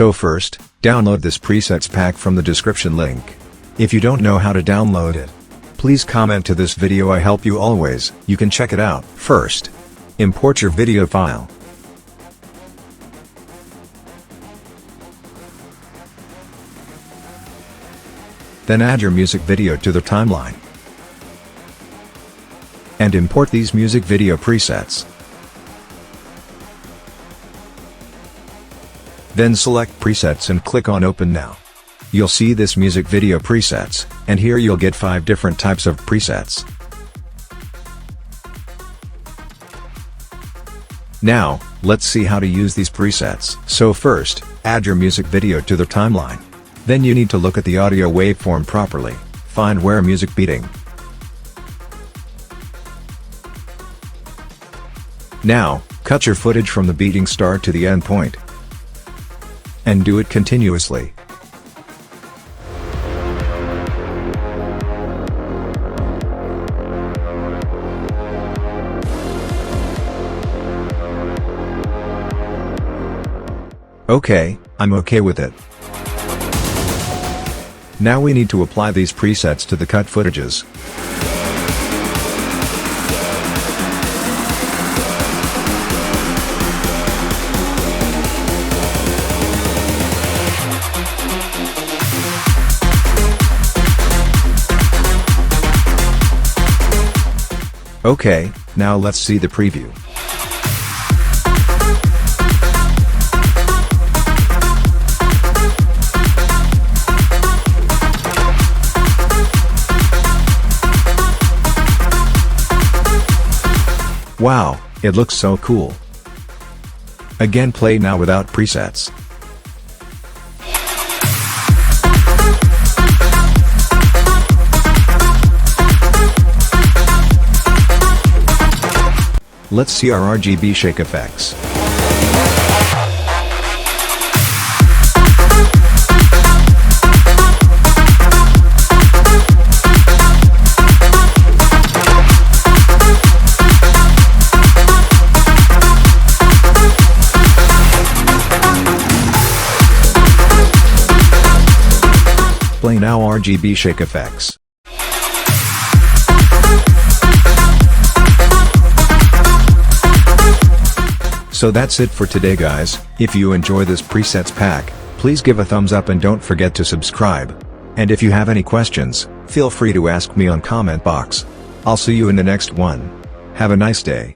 So first, download this presets pack from the description link. If you don't know how to download it, please comment to this video. I help you always. You can check it out. First, import your video file. Then add your music video to the timeline. And import these music video presets. Then select presets and click on open now. You'll see this music video presets, and here you'll get 5 different types of presets. Now, let's see how to use these presets. So first, add your music video to the timeline. Then you need to look at the audio waveform properly, find where music beating. Now, cut your footage from the beating start to the end point. And do it continuously. Okay, I'm okay with it. Now we need to apply these presets to the cut footages. Okay, now let's see the preview. Wow, it looks so cool. Again, play now without presets. Let's see our RGB shake effects. Play now RGB shake effects. So that's it for today, guys. If you enjoy this presets pack, please give a thumbs up and don't forget to subscribe. And if you have any questions, feel free to ask me on comment box. I'll see you in the next one. Have a nice day.